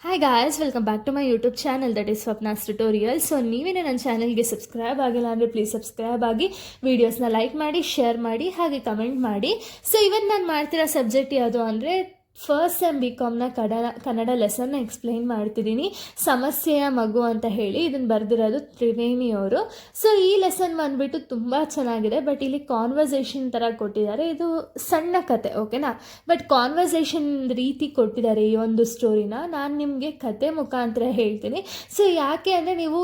Hi guys, welcome back to my YouTube channel that is Swapna's tutorial. So ನೀವೇನೇ ನನ್ನ ಚಾನಲ್ಗೆ subscribe ಆಗಿಲ್ಲ ಅಂದರೆ ಪ್ಲೀಸ್ ಸಬ್ಸ್ಕ್ರೈಬ್ ಆಗಿ, ವೀಡಿಯೋಸ್ನ ಲೈಕ್ ಮಾಡಿ, ಶೇರ್ ಮಾಡಿ, ಹಾಗೆ ಕಮೆಂಟ್ ಮಾಡಿ. ಸೊ ಇವತ್ತು ನಾನು ಮಾಡ್ತಿರೋ ಸಬ್ಜೆಕ್ಟ್ ಯಾವುದು ಅಂದರೆ ಫಸ್ಟ್ ಸೆಮ್ ಬಿ.ಕಾಮ್ನ ಕನ್ನಡ ಲೆಸನ್ನ ಎಕ್ಸ್ಪ್ಲೈನ್ ಮಾಡ್ತಿದ್ದೀನಿ. ಸಮಸ್ಯೆಯ ಮಗು ಅಂತ ಹೇಳಿ ಇದನ್ನು ಬರೆದಿರೋದು ತ್ರಿವೇಣಿ ಅವರು. ಸೊ ಈ ಲೆಸನ್ ಬಂದುಬಿಟ್ಟು ತುಂಬ ಚೆನ್ನಾಗಿದೆ. ಬಟ್ ಇಲ್ಲಿ ಕಾನ್ವರ್ಸೇಷನ್ ಥರ ಕೊಟ್ಟಿದ್ದಾರೆ. ಇದು ಸಣ್ಣ ಕತೆ, ಓಕೆನಾ. ಬಟ್ ಕಾನ್ವರ್ಸೇಷನ್ ರೀತಿ ಕೊಟ್ಟಿದ್ದಾರೆ ಈ ಒಂದು ಸ್ಟೋರಿನ. ನಾನು ನಿಮಗೆ ಕತೆ ಮುಖಾಂತರ ಹೇಳ್ತೀನಿ. ಸೊ ಯಾಕೆ ಅಂದರೆ ನೀವು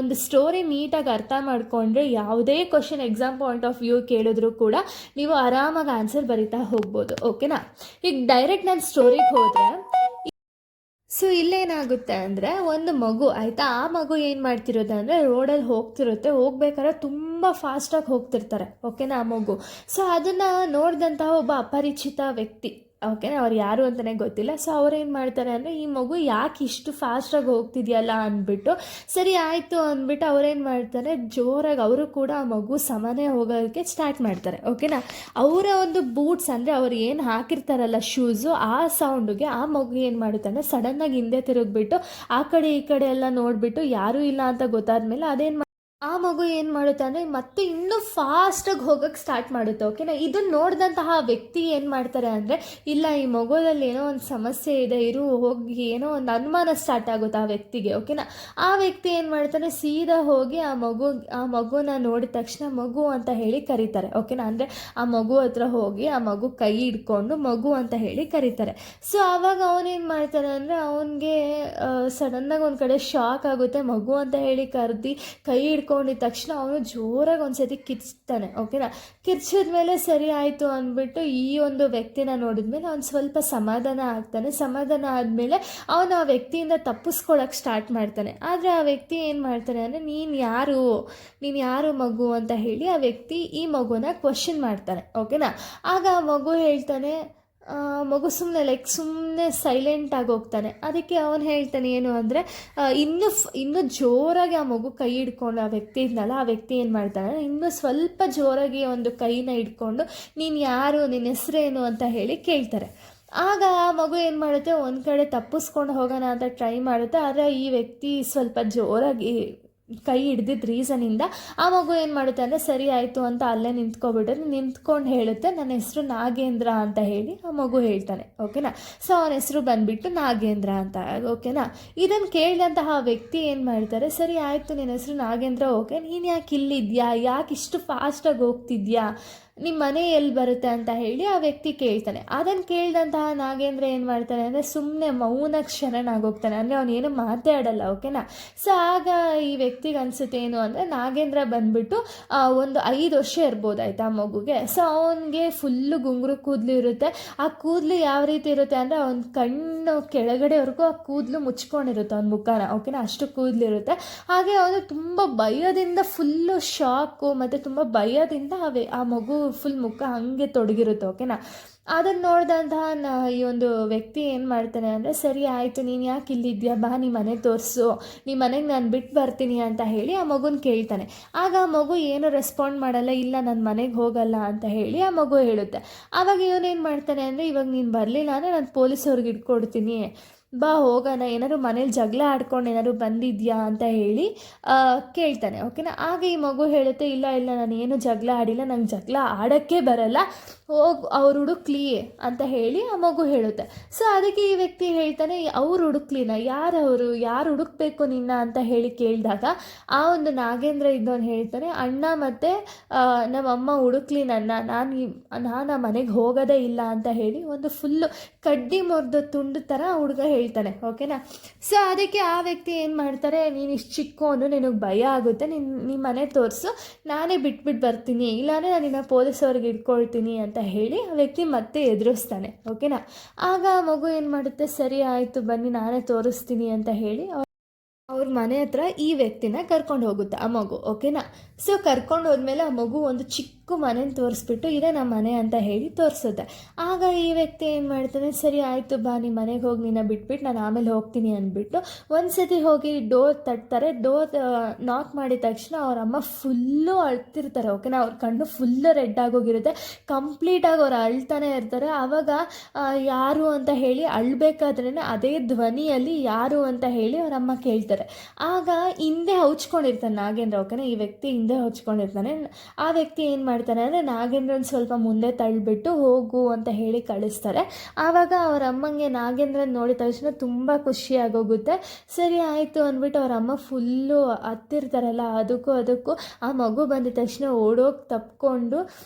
ಒಂದು ಸ್ಟೋರಿ ನೀಟಾಗಿ ಅರ್ಥ ಮಾಡಿಕೊಂಡ್ರೆ ಯಾವುದೇ question exam point of view ಕೇಳಿದ್ರು ಕೂಡ ನೀವು ಆರಾಮಾಗಿ ಆನ್ಸರ್ ಬರಿತಾ ಹೋಗ್ಬೋದು, ಓಕೆನಾ. ಈಗ ಡೈರೆಕ್ಟ್ ನಾನು ಸ್ಟೋರಿಗೆ ಹೋದರೆ, ಸೊ ಇಲ್ಲೇನಾಗುತ್ತೆ ಅಂದರೆ ಒಂದು ಮಗು ಆಯಿತಾ, ಆ ಮಗು ಏನು ಮಾಡ್ತಿರೋದು ಅಂದರೆ ರೋಡಲ್ಲಿ ಹೋಗ್ಬೇಕಾದ್ರೆ ತುಂಬ ಫಾಸ್ಟಾಗಿ ಹೋಗ್ತಿರ್ತಾರೆ, ಓಕೆನಾ ಆ ಮಗು. ಸೊ ಅದನ್ನು ನೋಡಿದಂತಹ ಒಬ್ಬ ಅಪರಿಚಿತ ವ್ಯಕ್ತಿ, ಓಕೆನಾ, ಅವ್ರು ಯಾರು ಅಂತಲೇ ಗೊತ್ತಿಲ್ಲ. ಸೊ ಅವ್ರೇನು ಮಾಡ್ತಾರೆ ಅಂದರೆ ಈ ಮಗು ಯಾಕೆ ಇಷ್ಟು ಫಾಸ್ಟಾಗಿ ಹೋಗ್ತಿದೆಯಲ್ಲ ಅಂದ್ಬಿಟ್ಟು, ಸರಿ ಆಯಿತು ಅಂದ್ಬಿಟ್ಟು ಅವ್ರೇನು ಮಾಡ್ತಾರೆ, ಜೋರಾಗಿ ಅವರು ಕೂಡ ಆ ಮಗು ಸಮನೆ ಹೋಗೋಕ್ಕೆ ಸ್ಟಾರ್ಟ್ ಮಾಡ್ತಾರೆ, ಓಕೆನಾ. ಅವರ ಒಂದು ಬೂಟ್ಸ್ ಅಂದರೆ ಅವ್ರು ಏನು ಹಾಕಿರ್ತಾರಲ್ಲ ಶೂಸು, ಆ ಸೌಂಡಿಗೆ ಆ ಮಗು ಏನು ಮಾಡುತ್ತೆ ಅಂದರೆ ಸಡನ್ನಾಗಿ ಹಿಂದೆ ತಿರುಗಿಬಿಟ್ಟು ಆ ಕಡೆ ಈ ಕಡೆ ಎಲ್ಲ ನೋಡಿಬಿಟ್ಟು ಯಾರೂ ಇಲ್ಲ ಅಂತ ಗೊತ್ತಾದ್ಮೇಲೆ ಅದೇನು ಆ ಮಗು ಏನು ಮಾಡುತ್ತೆ ಅಂದರೆ ಮತ್ತೆ ಇನ್ನೂ ಫಾಸ್ಟಾಗಿ ಹೋಗೋಕ್ಕೆ ಸ್ಟಾರ್ಟ್ ಮಾಡುತ್ತೆ, ಓಕೆನಾ. ಇದನ್ನು ನೋಡಿದಂತಹ ವ್ಯಕ್ತಿ ಏನು ಮಾಡ್ತಾರೆ ಅಂದರೆ, ಇಲ್ಲ ಈ ಮಗುದಲ್ಲಿ ಏನೋ ಒಂದು ಸಮಸ್ಯೆ ಇದೆ, ಹೋಗಿ ಏನೋ ಒಂದು ಅನುಮಾನ ಸ್ಟಾರ್ಟ್ ಆಗುತ್ತೆ ಆ ವ್ಯಕ್ತಿಗೆ, ಓಕೆನಾ. ಆ ವ್ಯಕ್ತಿ ಏನು ಮಾಡ್ತಾನೆ, ಸೀದಾ ಹೋಗಿ ಆ ಮಗುನ ನೋಡಿದ ತಕ್ಷಣ ಮಗು ಅಂತ ಹೇಳಿ ಕರೀತಾರೆ, ಓಕೆನಾ. ಅಂದರೆ ಆ ಮಗು ಹತ್ರ ಹೋಗಿ ಆ ಮಗು ಕೈ ಹಿಡ್ಕೊಂಡು ಮಗು ಅಂತ ಹೇಳಿ ಕರೀತಾರೆ. ಸೊ ಆವಾಗ ಅವನೇನು ಮಾಡ್ತಾನೆ ಅಂದರೆ ಅವನಿಗೆ ಸಡನ್ನಾಗಿ ಒಂದು ಕಡೆ ಶಾಕ್ ಆಗುತ್ತೆ. ಮಗು ಅಂತ ಹೇಳಿ ಕರೆದು ಕೈ ಕೊಂಡಿದ ತಕ್ಷಣ ಅವನು ಜೋರಾಗಿ ಒಂದ್ಸತಿ ಕಿರ್ಚ್ತಾನೆ, ಓಕೆನಾ. ಕಿರ್ಚಿದ್ಮೇಲೆ ಸರಿ ಆಯಿತು ಅಂದ್ಬಿಟ್ಟು ಈ ಒಂದು ವ್ಯಕ್ತಿನ ನೋಡಿದ್ಮೇಲೆ ಅವ್ನು ಸ್ವಲ್ಪ ಸಮಾಧಾನ ಆಗ್ತಾನೆ. ಸಮಾಧಾನ ಆದಮೇಲೆ ಅವನು ಆ ವ್ಯಕ್ತಿಯಿಂದ ತಪ್ಪಿಸ್ಕೊಳ್ಳೋಕೆ ಸ್ಟಾರ್ಟ್ ಮಾಡ್ತಾನೆ. ಆದರೆ ಆ ವ್ಯಕ್ತಿ ಏನು ಮಾಡ್ತಾನೆ ಅಂದರೆ, ನೀನು ಯಾರು ಮಗು ಅಂತ ಹೇಳಿ ಆ ವ್ಯಕ್ತಿ ಈ ಮಗುನ ಕ್ವಶನ್ ಮಾಡ್ತಾನೆ, ಓಕೆನಾ. ಆಗ ಆ ಮಗು ಹೇಳ್ತಾನೆ, ಮಗು ಸುಮ್ಮನೆ ಸೈಲೆಂಟಾಗಿ ಹೋಗ್ತಾನೆ. ಅದಕ್ಕೆ ಅವನು ಹೇಳ್ತಾನೆ ಏನು ಅಂದರೆ, ಇನ್ನೂ ಜೋರಾಗಿ ಆ ಮಗು ಕೈ ಹಿಡ್ಕೊಂಡು ಆ ವ್ಯಕ್ತಿ ಇದ್ನಲ್ಲ, ಆ ವ್ಯಕ್ತಿ ಏನು ಮಾಡ್ತಾನೆ, ಇನ್ನೂ ಸ್ವಲ್ಪ ಜೋರಾಗಿ ಒಂದು ಕೈನ ಹಿಡ್ಕೊಂಡು ನೀನು ಯಾರು, ನಿನ್ನ ಹೆಸರೇನು ಅಂತ ಹೇಳಿ ಕೇಳ್ತಾರೆ. ಆಗ ಆ ಮಗು ಏನು ಮಾಡುತ್ತೆ, ಒಂದು ಕಡೆ ತಪ್ಪಿಸ್ಕೊಂಡು ಹೋಗೋಣ ಅಂತ ಟ್ರೈ ಮಾಡುತ್ತೆ. ಆದರೆ ಈ ವ್ಯಕ್ತಿ ಸ್ವಲ್ಪ ಜೋರಾಗಿ ಕೈ ಹಿಡ್ದಿದ್ದ ರೀಸನಿಂದ ಆ ಮಗು ಏನು ಮಾಡುತ್ತೆ ಅಂದರೆ, ಸರಿ ಆಯಿತು ಅಂತ ಅಲ್ಲೇ ನಿಂತ್ಕೊಂಡು ಹೇಳುತ್ತೆ, ನನ್ನ ಹೆಸರು ನಾಗೇಂದ್ರ ಅಂತ ಹೇಳಿ ಆ ಮಗು ಹೇಳ್ತಾನೆ, ಓಕೆನಾ. ಸೊ ಅವನ ಹೆಸರು ಬಂದುಬಿಟ್ಟು ನಾಗೇಂದ್ರ ಅಂತ, ಓಕೆನಾ. ಇದನ್ನು ಕೇಳಿದಂತಹ ವ್ಯಕ್ತಿ ಏನು ಮಾಡ್ತಾರೆ, ಸರಿ ಆಯಿತು ನಿನ್ನ ಹೆಸರು ನಾಗೇಂದ್ರ, ಓಕೆ, ನೀನು ಯಾಕೆ ಇಲ್ಲಿದ್ಯಾ, ಯಾಕೆ ಇಷ್ಟು ಫಾಸ್ಟಾಗಿ ಹೋಗ್ತಿದ್ಯಾ, ನಿಮ್ಮ ಮನೆ ಎಲ್ಲಿ ಬರುತ್ತೆ ಅಂತ ಹೇಳಿ ಆ ವ್ಯಕ್ತಿ ಕೇಳ್ತಾನೆ. ಅದನ್ನು ಕೇಳಿದಂತಹ ನಾಗೇಂದ್ರ ಏನು ಮಾಡ್ತಾನೆ ಅಂದರೆ ಸುಮ್ಮನೆ ಮೌನಕ್ಕೆ ಶರಣಾಗೋಗ್ತಾನೆ. ಅಂದರೆ ಅವನೇನು ಮಾತಾಡಲ್ಲ, ಓಕೆನಾ. ಸೊ ಆಗ ಈ ವ್ಯಕ್ತಿಗೆ ಅನಿಸುತ್ತೆ ಏನು ಅಂದರೆ, ನಾಗೇಂದ್ರ ಬಂದುಬಿಟ್ಟು ಒಂದು 5 ವರ್ಷ ಇರ್ಬೋದು ಆಯಿತಾ ಆ ಮಗುಗೆ. ಸೊ ಅವನಿಗೆ ಫುಲ್ಲು ಗುಂಗುರು ಕೂದಲು ಇರುತ್ತೆ. ಆ ಕೂದಲು ಯಾವ ರೀತಿ ಇರುತ್ತೆ ಅಂದರೆ, ಅವನ ಕಣ್ಣು ಕೆಳಗಡೆವರೆಗೂ ಆ ಕೂದಲು ಮುಚ್ಕೊಂಡಿರುತ್ತೆ ಅವನ ಮುಖನ, ಓಕೆನಾ, ಅಷ್ಟು ಕೂದಲಿರುತ್ತೆ. ಹಾಗೆ ಅವನು ತುಂಬ ಭಯದಿಂದ, ಫುಲ್ಲು ಶಾಕು ಮತ್ತು ತುಂಬ ಭಯದಿಂದ ಆ ಮಗು ಫುಲ್ ಮುಖ ಹಾಗೆ ತೊಡಗಿರುತ್ತೆ, ಓಕೆನಾ. ಅದನ್ನು ನೋಡಿದಂತಹ ಈ ಒಂದು ವ್ಯಕ್ತಿ ಏನು ಮಾಡ್ತಾನೆ ಅಂದರೆ, ಸರಿ ಆಯಿತು ನೀನು ಯಾಕೆ ಇಲ್ಲಿದ್ಯಾ, ಬಾ ನಿಮ್ಮ ಮನೆ ತೋರಿಸು, ನಿಮ್ಮ ಮನೆಗೆ ನಾನು ಬಿಟ್ಟು ಬರ್ತೀನಿ ಅಂತ ಹೇಳಿ ಆ ಮಗುನ ಕೇಳ್ತಾನೆ. ಆಗ ಆ ಮಗು ಏನು ರೆಸ್ಪಾಂಡ್ ಮಾಡಲ್ಲ, ಇಲ್ಲ ನನ್ನ ಮನೆಗೆ ಹೋಗಲ್ಲ ಅಂತ ಹೇಳಿ ಆ ಮಗು ಹೇಳುತ್ತೆ. ಆವಾಗ ಇವನೇನು ಮಾಡ್ತಾನೆ ಅಂದರೆ, ಇವಾಗ ನೀನು ಬರಲಿಲ್ಲ ಅಂದರೆ ನಾನು ಪೊಲೀಸವ್ರಿಗೆ ಇಟ್ಕೊಡ್ತೀನಿ, ಬಾ ಹೋಗೋಣ, ಏನಾದ್ರು ಮನೇಲಿ ಜಗಳ ಆಡ್ಕೊಂಡು ಏನಾದ್ರು ಬಂದಿದ್ಯಾ ಅಂತ ಹೇಳಿ ಕೇಳ್ತಾನೆ, ಓಕೆನಾ. ಆಗ ಈ ಮಗು ಹೇಳುತ್ತೆ, ಇಲ್ಲ ನಾನು ಏನು ಜಗಳ ಆಡಿಲ್ಲ, ನಂಗೆ ಜಗಳ ಆಡೋಕ್ಕೆ ಬರಲ್ಲ, ಅವ್ರು ಹುಡುಕ್ಲಿ ಅಂತ ಹೇಳಿ ಆ ಮಗು ಹೇಳುತ್ತೆ. ಸೊ ಅದಕ್ಕೆ ಈ ವ್ಯಕ್ತಿ ಹೇಳ್ತಾನೆ, ಅವ್ರು ಹುಡುಕ್ಲಿನ, ಯಾರು ಹುಡುಕ್ಬೇಕು ನಿನ್ನ ಅಂತ ಹೇಳಿ ಕೇಳಿದಾಗ ಆ ಒಂದು ನಾಗೇಂದ್ರ ಇದ್ದವನು ಹೇಳ್ತಾನೆ, ಅಣ್ಣ ಮತ್ತು ನಮ್ಮಮ್ಮ ಹುಡುಕ್ಲಿ ನಾನು ಆ ಮನೆಗೆ ಹೋಗೋದೇ ಇಲ್ಲ ಅಂತ ಹೇಳಿ ಒಂದು ಫುಲ್ಲು ಕಡ್ಡಿ ಮುರಿದ ತುಂಡು ಥರ ಹುಡುಗ ಹೇಳ್ತಾನೆ, ಓಕೆನಾ. ಸೊ ಅದಕ್ಕೆ ಆ ವ್ಯಕ್ತಿ ಏನು ಮಾಡ್ತಾರೆ, ನೀನು ಇಷ್ಟು ಚಿಕ್ಕವನು, ನಿನಗೆ ಭಯ ಆಗುತ್ತೆ, ನಿಮ್ಮ ಮನೆ ತೋರಿಸು, ನಾನೇ ಬಿಟ್ಬಿಟ್ಟು ಬರ್ತೀನಿ, ಇಲ್ಲಾಂದರೆ ನಾನು ನಿನ್ನ ಪೊಲೀಸವ್ರಿಗೆ ಇಟ್ಕೊಳ್ತೀನಿ ಅಂತ ಹೇಳಿ ಆ ವ್ಯಕ್ತಿ ಮತ್ತೆ ಎದುರಿಸ್ತಾನೆ, ಓಕೆನಾ. ಆಗ ಆ ಮಗು ಏನು ಮಾಡುತ್ತೆ, ಸರಿ ಆಯಿತು ಬನ್ನಿ ನಾನೇ ತೋರಿಸ್ತೀನಿ ಅಂತ ಹೇಳಿ ಅವ್ರ ಮನೆ ಹತ್ರ ಈ ವ್ಯಕ್ತಿನ ಕರ್ಕೊಂಡು ಹೋಗುತ್ತೆ ಆ ಮಗು, ಓಕೆನಾ. ಸೊ ಕರ್ಕೊಂಡು ಹೋದ್ಮೇಲೆ ಆ ಮಗು ಒಂದು ಚಿಕ್ಕ ಚಿಕ್ಕ ಮನೇನ ತೋರಿಸ್ಬಿಟ್ಟು ಇದೇ ನಮ್ಮ ಮನೆ ಅಂತ ಹೇಳಿ ತೋರಿಸುತ್ತೆ. ಆಗ ಈ ವ್ಯಕ್ತಿ ಏನು ಮಾಡ್ತಾನೆ, ಸರಿ ಆಯಿತು ಬಾ ನಿಮ್ಮ ಮನೆಗೆ ಹೋಗಿ ನಿನ್ನ ಬಿಟ್ಬಿಟ್ಟು ನಾನು ಆಮೇಲೆ ಹೋಗ್ತೀನಿ ಅಂದ್ಬಿಟ್ಟು ಒಂದು ಸತಿ ಹೋಗಿ ಡೋರ್ ತಟ್ತಾರೆ. ಡೋರ್ ನಾಕ್ ಮಾಡಿದ ತಕ್ಷಣ ಅವ್ರ ಅಮ್ಮ ಫುಲ್ಲು ಅಳ್ತಿರ್ತಾರೆ. ಓಕೆನಾ, ಅವ್ರ ಕಣ್ಣು ಫುಲ್ಲು ರೆಡ್ ಆಗೋಗಿರುತ್ತೆ. ಕಂಪ್ಲೀಟಾಗಿ ಅವ್ರು ಅಳ್ತಾನೆ ಇರ್ತಾರೆ. ಆವಾಗ ಯಾರು ಅಂತ ಹೇಳಿ ಅಳ್ಬೇಕಾದ್ರೇ ಅದೇ ಧ್ವನಿಯಲ್ಲಿ ಯಾರು ಅಂತ ಹೇಳಿ ಅವ್ರ ಅಮ್ಮ ಕೇಳ್ತಾರೆ. ಆಗ ಹಿಂದೆ ಹೌಚ್ಕೊಂಡಿರ್ತಾನೆ ನಾಗೇಂದ್ರ. ಓಕೆನಾ, ಈ ವ್ಯಕ್ತಿ ಹಿಂದೆ ಹೌಚ್ಕೊಂಡಿರ್ತಾನೆ. ಆ ವ್ಯಕ್ತಿ ಏನು ಮಾಡ್ತಾನೆ ಅಂದರೆ ನಾಗೇಂದ್ರನ ಸ್ವಲ್ಪ ಮುಂದೆ ತಳ್ಳಿಬಿಟ್ಟು ಹೋಗು ಅಂತ ಹೇಳಿ ಕಳಿಸ್ತಾರೆ. ಆವಾಗ ಅವ್ರ ಅಮ್ಮಂಗೆ ನಾಗೇಂದ್ರನ ನೋಡಿದ ತಕ್ಷಣ ತುಂಬ ಖುಷಿಯಾಗೋಗುತ್ತೆ. ಸರಿ ಆಯಿತು ಅಂದ್ಬಿಟ್ಟು ಅವ್ರ ಅಮ್ಮ ಫುಲ್ಲು ಹತ್ತಿರ್ತಾರಲ್ಲ, ಅದಕ್ಕೂ ಆ ಮಗು ಬಂದಿದ ತಕ್ಷಣ ಓಡೋಗಿ ತಪ್ಕೊಂಡು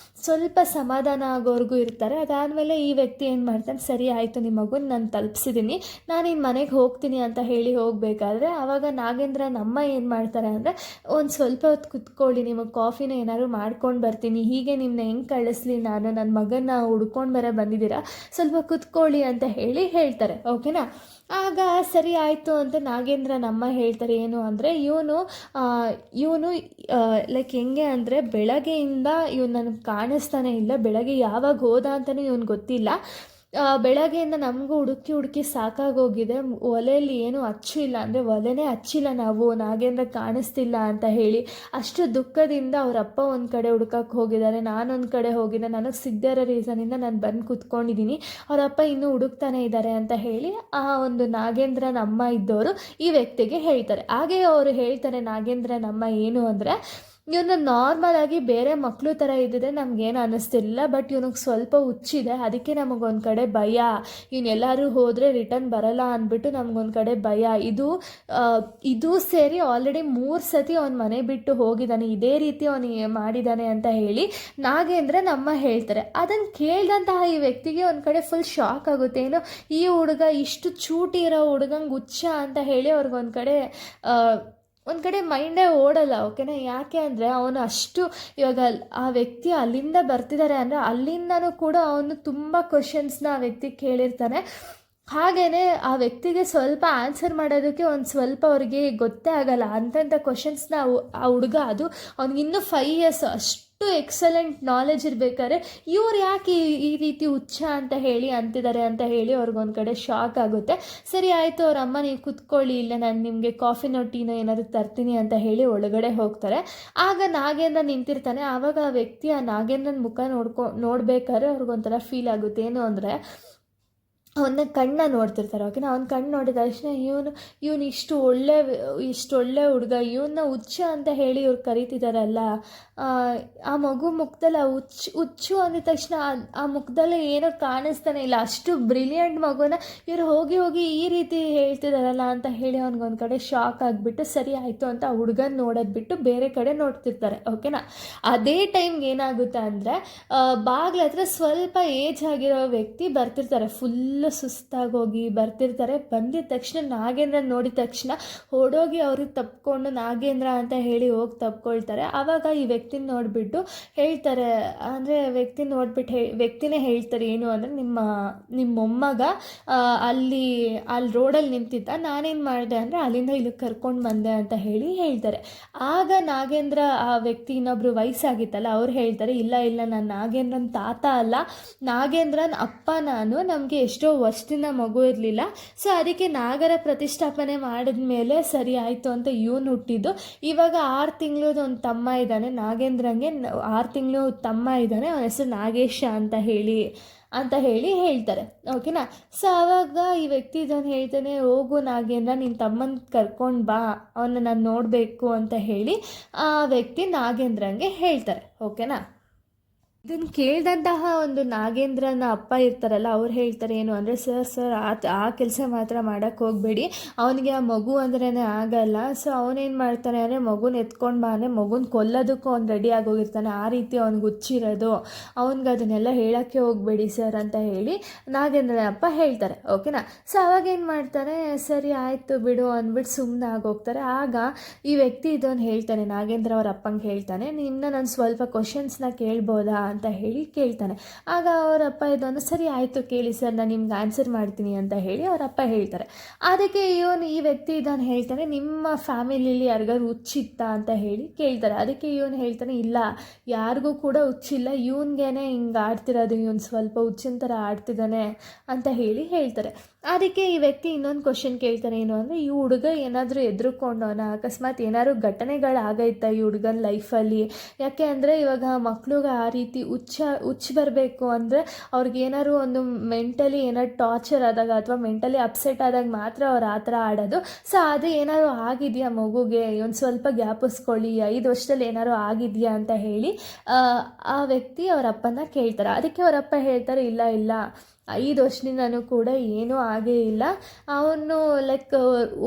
ಸ್ವಲ್ಪ ಸಮಾಧಾನ ಆಗೋವರೆಗೂ ಇರ್ತಾರೆ. ಅದಾದಮೇಲೆ ಈ ವ್ಯಕ್ತಿ ಏನು ಮಾಡ್ತಾನೆ, ಸರಿ ಆಯಿತು ನಿಮ್ಮ ಮಗುನ ನಾನು ತಲುಪಿಸಿದ್ದೀನಿ, ನಾನು ಇನ್ನು ಮನೆಗೆ ಹೋಗ್ತೀನಿ ಅಂತ ಹೇಳಿ ಹೋಗಬೇಕಾದ್ರೆ ಆವಾಗ ನಾಗೇಂದ್ರನ ಅಮ್ಮ ಏನು ಮಾಡ್ತಾರೆ ಅಂದರೆ, ಒಂದು ಸ್ವಲ್ಪ ಹೊತ್ತು ಕುತ್ಕೊಳ್ಳಿ, ನಿಮಗೆ ಕಾಫಿನ ಏನಾದ್ರು ಮಾಡ್ಕೊಂಡು ಬರ್ತೀನಿ, ಹೀಗೆ ನಿಮ್ಮನ್ನ ಹೆಂಗೆ ಕಳಿಸ್ಲಿ, ನಾನು ನನ್ನ ಮಗನ ಹುಡ್ಕೊಂಡು ಬೇರೆ ಬಂದಿದ್ದೀರಾ, ಸ್ವಲ್ಪ ಕುತ್ಕೊಳ್ಳಿ ಅಂತ ಹೇಳಿ ಹೇಳ್ತಾರೆ. ಓಕೆನಾ, ಆಗ ಸರಿ ಆಯಿತು ಅಂತ ನಾಗೇಂದ್ರನ ಅಮ್ಮ ಹೇಳ್ತಾರೆ. ಏನು ಅಂದರೆ ಇವನು ಲೈಕ್ ಹೆಂಗೆ ಅಂದರೆ ಬೆಳಗ್ಗೆಯಿಂದ ಇವನು ನನಗೆ ಕಾಣಿಸ್ತಾನೆ ಇಲ್ಲ, ಬೆಳಗ್ಗೆ ಯಾವಾಗ ಹೋದ ಅಂತಲೂ ಇವನು ಗೊತ್ತಿಲ್ಲ. ಬೆಳಗ್ಗೆಯಿಂದ ನಮಗೂ ಹುಡುಕಿ ಸಾಕಾಗೋಗಿದೆ, ಒಲೆಯಲ್ಲಿ ಏನೂ ಹಚ್ಚಿಲ್ಲ, ಅಂದರೆ ಒಲೆನೇ ಹಚ್ಚಿಲ್ಲ ನಾವು, ನಾಗೇಂದ್ರ ಕಾಣಿಸ್ತಿಲ್ಲ ಅಂತ ಹೇಳಿ ಅಷ್ಟು ದುಃಖದಿಂದ ಅವರಪ್ಪ ಒಂದು ಕಡೆ ಹುಡ್ಕಕ್ಕೆ ಹೋಗಿದ್ದಾರೆ, ನಾನೊಂದು ಕಡೆ ಹೋಗಿದ್ದೆ, ನನಗೆ ಸಿಗದೇ ಇರೋ ರೀಸನಿಂದ ನಾನು ಬಂದು ಕೂತ್ಕೊಂಡಿದ್ದೀನಿ, ಅವರಪ್ಪ ಇನ್ನೂ ಹುಡುಕ್ತಾನೆ ಇದ್ದಾರೆ ಅಂತ ಹೇಳಿ ಆ ಒಂದು ನಾಗೇಂದ್ರನ ಅಮ್ಮ ಇದ್ದವರು ಈ ವ್ಯಕ್ತಿಗೆ ಹೇಳ್ತಾರೆ. ಹಾಗೆ ಅವರು ಹೇಳ್ತಾರೆ ನಾಗೇಂದ್ರನ ಅಮ್ಮ ಏನು ಅಂದರೆ, ಇವನು ನಾರ್ಮಲಾಗಿ ಬೇರೆ ಮಕ್ಕಳು ಥರ ಇದ್ದಿದ್ರೆ ನಮಗೇನು ಅನ್ನಿಸ್ತಿರ್ಲಿಲ್ಲ, ಬಟ್ ಇವನಿಗೆ ಸ್ವಲ್ಪ ಹುಚ್ಚಿದೆ, ಅದಕ್ಕೆ ನಮಗೊಂದು ಕಡೆ ಭಯ, ಇವನ್ನೆಲ್ಲರೂ ಹೋದರೆ ರಿಟರ್ನ್ ಬರಲ್ಲ ಅಂದ್ಬಿಟ್ಟು ನಮಗೊಂದು ಕಡೆ ಭಯ. ಇದು ಸೇರಿ ಆಲ್ರೆಡಿ 3 ಸತಿ ಅವನ ಮನೆ ಬಿಟ್ಟು ಹೋಗಿದ್ದಾನೆ, ಇದೇ ರೀತಿ ಅವನು ಮಾಡಿದ್ದಾನೆ ಅಂತ ಹೇಳಿ ನಾಗೇಂದ್ರ ನಮ್ಮ ಹೇಳ್ತಾರೆ. ಅದನ್ನು ಕೇಳಿದಂತಹ ಈ ವ್ಯಕ್ತಿಗೆ ಒಂದು ಕಡೆ ಫುಲ್ ಶಾಕ್ ಆಗುತ್ತೆ. ಏನು ಈ ಹುಡುಗ ಇಷ್ಟು ಚೂಟಿ ಇರೋ ಹುಡುಗಂಗೆ ಹುಚ್ಚ ಅಂತ ಹೇಳಿ ಅವ್ರಿಗೊಂದು ಕಡೆ ಮೈಂಡೇ ಓಡಲ್ಲ. ಓಕೆನಾ, ಯಾಕೆ ಅಂದರೆ ಅವನು ಅಷ್ಟು ಇವಾಗ ಆ ವ್ಯಕ್ತಿ ಅಲ್ಲಿಂದ ಬರ್ತಿದ್ದಾರೆ ಅಂದರೆ ಅಲ್ಲಿಂದನೂ ಕೂಡ ಅವನು ತುಂಬ ಕ್ವಶನ್ಸ್ನ ಆ ವ್ಯಕ್ತಿ ಕೇಳಿರ್ತಾನೆ. ಹಾಗೆಯೇ ಆ ವ್ಯಕ್ತಿಗೆ ಸ್ವಲ್ಪ ಆನ್ಸರ್ ಮಾಡೋದಕ್ಕೆ ಒಂದು ಸ್ವಲ್ಪ ಅವ್ರಿಗೆ ಗೊತ್ತೇ ಆಗಲ್ಲ ಅಂಥ ಕ್ವಶನ್ಸ್ನ ಆ ಹುಡುಗ, ಅದು ಅವ್ನಿಗೆ ಇನ್ನೂ 5 ಇಯರ್ಸ್ ಅಷ್ಟು ಎಕ್ಸಲೆಂಟ್ ನಾಲೆಜ್ ಇರಬೇಕಾದ್ರೆ ಇವ್ರು ಯಾಕೆ ಈ ರೀತಿ ಹುಚ್ಚ ಅಂತ ಹೇಳಿ ಅಂತಿದ್ದಾರೆ ಅಂತ ಹೇಳಿ ಅವ್ರಿಗೊಂದು ಕಡೆ ಶಾಕ್ ಆಗುತ್ತೆ. ಸರಿ ಆಯಿತು, ಅವ್ರ ಅಮ್ಮ ನೀವು ಕುತ್ಕೊಳ್ಳಿ, ಇಲ್ಲ ನಾನು ನಿಮಗೆ ಕಾಫಿನೋ ಟೀನೋ ಏನಾದರೂ ತರ್ತೀನಿ ಅಂತ ಹೇಳಿ ಒಳಗಡೆ ಹೋಗ್ತಾರೆ. ಆಗ ನಾಗೇಂದ್ರ ನಿಂತಿರ್ತಾನೆ. ಆವಾಗ ಆ ವ್ಯಕ್ತಿ ಆ ನಾಗೇಂದ್ರನ ಮುಖ ನೋಡ್ಬೇಕಾದ್ರೆ ಅವ್ರಿಗೊಂಥರ ಫೀಲ್ ಆಗುತ್ತೆ. ಏನು ಅಂದರೆ ಅವನ ಕಣ್ಣ ನೋಡ್ತಿರ್ತಾರೆ. ಓಕೆನಾ, ಅವನ ಕಣ್ಣು ನೋಡಿದ ತಕ್ಷಣ ಇವನು ಇಷ್ಟು ಒಳ್ಳೆ ಹುಡುಗ, ಇವನ್ನ ಹುಚ್ಚ ಅಂತ ಹೇಳಿ ಇವ್ರು ಕರೀತಿದ್ದಾರಲ್ಲ, ಆ ಮಗು ಮುಖದಲ್ಲಿ ಹುಚ್ಚು ಅಂದಿದ ತಕ್ಷಣ ಆ ಮುಖದಲ್ಲಿ ಏನೋ ಕಾಣಿಸ್ತಾನೆ ಇಲ್ಲ, ಅಷ್ಟು ಬ್ರಿಲಿಯಂಟ್ ಮಗುನ ಇವ್ರು ಹೋಗಿ ಈ ರೀತಿ ಹೇಳ್ತಿದ್ದಾರಲ್ಲ ಅಂತ ಹೇಳಿ ಅವ್ನಿಗೊಂದು ಕಡೆ ಶಾಕ್ ಆಗಿಬಿಟ್ಟು ಸರಿ ಆಯಿತು ಅಂತ ಆ ಹುಡುಗನ ನೋಡೋದು ಬಿಟ್ಟು ಬೇರೆ ಕಡೆ ನೋಡ್ತಿರ್ತಾರೆ. ಓಕೆನಾ, ಅದೇ ಟೈಮ್ಗೆ ಏನಾಗುತ್ತೆ ಅಂದರೆ ಬಾಗ್ಲ ಹತ್ರ ಸ್ವಲ್ಪ ಏಜ್ ಆಗಿರೋ ವ್ಯಕ್ತಿ ಬರ್ತಿರ್ತಾರೆ. ಫುಲ್ಲು ಸುಸ್ತಾಗೋಗಿ ಬರ್ತಿರ್ತಾರೆ. ಬಂದಿದ ತಕ್ಷಣ ನಾಗೇಂದ್ರ ನೋಡಿದ ತಕ್ಷಣ ಓಡೋಗಿ ಅವ್ರಿಗೆ ತಪ್ಕೊಂಡು ನಾಗೇಂದ್ರ ಅಂತ ಹೇಳಿ ಹೋಗಿ ತಪ್ಕೊಳ್ತಾರೆ. ಆವಾಗ ಈ ವ್ಯಕ್ತಿನ ನೋಡಿಬಿಟ್ಟು ಹೇಳ್ತಾರೆ, ಅಂದರೆ ವ್ಯಕ್ತಿನೇ ಹೇಳ್ತಾರೆ ಏನು ಅಂದರೆ, ನಿಮ್ಮ ಮೊಮ್ಮಗ ಅಲ್ಲಿ ರೋಡಲ್ಲಿ ನಿಂತಿದ್ದ, ನಾನೇನು ಮಾಡಿದೆ ಅಂದರೆ ಅಲ್ಲಿಂದ ಇಲ್ಲಿಗೆ ಕರ್ಕೊಂಡು ಬಂದೆ ಅಂತ ಹೇಳಿ ಹೇಳ್ತಾರೆ. ಆಗ ನಾಗೇಂದ್ರ ಆ ವ್ಯಕ್ತಿ ಇನ್ನೊಬ್ರು ವಯಸ್ಸಾಗಿತ್ತಲ್ಲ ಅವ್ರು ಹೇಳ್ತಾರೆ, ಇಲ್ಲ ನಾನು ನಾಗೇಂದ್ರನ ತಾತ ಅಲ್ಲ, ನಾಗೇಂದ್ರನ ಅಪ್ಪ ನಾನು, ನಮಗೆ ಎಷ್ಟೋ ವರ್ಷದಿಂದ ಮಗು ಇರಲಿಲ್ಲ, ಸೊ ಅದಕ್ಕೆ ನಾಗರ ಪ್ರತಿಷ್ಠಾಪನೆ ಮಾಡಿದ ಮೇಲೆ ಸರಿ ಆಯಿತು ಅಂತ ಇವನು ಹುಟ್ಟಿದ್ದು. ಇವಾಗ 6 ತಿಂಗಳದ್ದು ಒಂದು ತಮ್ಮ ಇದ್ದಾನೆ, ನಾಗೇಂದ್ರಂಗೆ 6 ತಿಂಗಳು ತಮ್ಮ ಇದ್ದಾನೆ, ಅವನ ಹೆಸರು ನಾಗೇಶ ಅಂತ ಹೇಳಿ ಹೇಳ್ತಾರೆ. ಓಕೆನಾ, ಸೊ ಆವಾಗ ಈ ವ್ಯಕ್ತಿ ಇದನ್ನು ಹೇಳ್ತಾನೆ, ಹೋಗು ನಾಗೇಂದ್ರ ನಿನ್ನ ತಮ್ಮನ ಕರ್ಕೊಂಡು ಬಾ, ಅವನ್ನ ನಾನು ನೋಡಬೇಕು ಅಂತ ಹೇಳಿ ಆ ವ್ಯಕ್ತಿ ನಾಗೇಂದ್ರಂಗೆ ಹೇಳ್ತಾರೆ. ಓಕೆನಾ, ಇದನ್ನು ಕೇಳಿದಂತಹ ಒಂದು ನಾಗೇಂದ್ರನ ಅಪ್ಪ ಇರ್ತಾರಲ್ಲ ಅವ್ರು ಹೇಳ್ತಾರೆ ಏನು ಅಂದರೆ, ಸರ್ ಆ ಕೆಲಸ ಮಾತ್ರ ಮಾಡೋಕ್ಕೆ ಹೋಗಬೇಡಿ, ಅವನಿಗೆ ಆ ಮಗು ಅಂದ್ರೇ ಆಗಲ್ಲ, ಸೊ ಅವನೇನು ಮಾಡ್ತಾನೆ ಅಂದರೆ ಮಗುನ ಎತ್ಕೊಂಡು ಬಾನೆ, ಮಗುನ ಕೊಲ್ಲೋದಕ್ಕೂ ಅವ್ನು ರೆಡಿ ಆಗೋಗಿರ್ತಾನೆ, ಆ ರೀತಿ ಅವ್ನಿಗೆ ಹುಚ್ಚಿರೋದು, ಅವ್ನಿಗೆ ಅದನ್ನೆಲ್ಲ ಹೇಳೋಕ್ಕೆ ಹೋಗಬೇಡಿ ಸರ್ ಅಂತ ಹೇಳಿ ನಾಗೇಂದ್ರನ ಅಪ್ಪ ಹೇಳ್ತಾರೆ. ಓಕೆನಾ, ಸೊ ಅವಾಗೇನು ಮಾಡ್ತಾರೆ, ಸರಿ ಆಯಿತು ಬಿಡು ಅಂದ್ಬಿಟ್ಟು ಸುಮ್ಮನೆ ಆಗೋಗ್ತಾರೆ. ಆಗ ಈ ವ್ಯಕ್ತಿ ಇದನ್ನು ಹೇಳ್ತಾನೆ, ನಾಗೇಂದ್ರ ಅವ್ರ ಅಪ್ಪಂಗೆ ಹೇಳ್ತಾನೆ, ನಿನ್ನ ನಾನು ಸ್ವಲ್ಪ ಕ್ವಶನ್ಸ್ನ ಕೇಳ್ಬೋದಾ ಅಂತ ಹೇಳಿ ಕೇಳ್ತಾನೆ. ಆಗ ಅವರಪ್ಪ ಇದೊಂದು ಸರಿ ಆಯಿತು ಕೇಳಿ ಸರ್, ನಾನು ನಿಮ್ಗೆ ಆನ್ಸರ್ ಮಾಡ್ತೀನಿ ಅಂತ ಹೇಳಿ ಅವರಪ್ಪ ಹೇಳ್ತಾರೆ. ಅದಕ್ಕೆ ಈ ವ್ಯಕ್ತಿ ಇದನ್ನು ಹೇಳ್ತಾನೆ, ನಿಮ್ಮ ಫ್ಯಾಮಿಲಿಲಿ ಯಾರಿಗಾರು ಹುಚ್ಚಿತ್ತಾ ಅಂತ ಹೇಳಿ ಕೇಳ್ತಾರೆ. ಅದಕ್ಕೆ ಇವನು ಹೇಳ್ತಾನೆ, ಇಲ್ಲ ಯಾರಿಗೂ ಕೂಡ ಹುಚ್ಚಿಲ್ಲ, ಇವನಿಗೇನೆ ಹಿಂಗೆ ಆಡ್ತಿರೋದು, ಇವನು ಸ್ವಲ್ಪ ಹುಚ್ಚಿನ ಥರ ಆಡ್ತಿದ್ದಾನೆ ಅಂತ ಹೇಳಿ ಹೇಳ್ತಾರೆ. ಅದಕ್ಕೆ ಈ ವ್ಯಕ್ತಿ ಇನ್ನೊಂದು ಕ್ವಶನ್ ಕೇಳ್ತಾನೆ, ಏನು ಅಂದರೆ ಈ ಹುಡುಗ ಏನಾದರೂ ಎದುರುಕೊಂಡವನ, ಅಕಸ್ಮಾತ್ ಏನಾದ್ರು ಘಟನೆಗಳಾಗೈತಾ ಈ ಹುಡುಗನ ಲೈಫಲ್ಲಿ? ಯಾಕೆ ಅಂದರೆ ಇವಾಗ ಮಕ್ಳಿಗೆ ಆ ರೀತಿ ಹುಚ್ಚು ಬರಬೇಕು ಅಂದರೆ ಅವ್ರಿಗೇನಾದ್ರು ಒಂದು ಮೆಂಟಲಿ ಏನಾದ್ರು ಟಾರ್ಚರ್ ಆದಾಗ ಅಥವಾ ಮೆಂಟಲಿ ಅಪ್ಸೆಟ್ ಆದಾಗ ಮಾತ್ರ ಅವ್ರು ಆ ಥರ ಆಡೋದು. ಸೊ ಅದು ಏನಾದ್ರು ಆಗಿದೆಯಾ ಮಗುಗೆ, ಒಂದು ಸ್ವಲ್ಪ ಜ್ಞಾಪಿಸ್ಕೊಳ್ಳಿ, 5 ವರ್ಷದಲ್ಲಿ ಏನಾದ್ರು ಆಗಿದೆಯಾ ಅಂತ ಹೇಳಿ ಆ ವ್ಯಕ್ತಿ ಅವರ ಅಪ್ಪನ ಕೇಳ್ತಾರೆ. ಅದಕ್ಕೆ ಅವರಪ್ಪ ಹೇಳ್ತಾರೆ, ಇಲ್ಲ 5 ವರ್ಷದಿಂದನೂ ಕೂಡ ಏನೂ ಆಗೇ ಇಲ್ಲ. ಅವನು ಲೈಕ್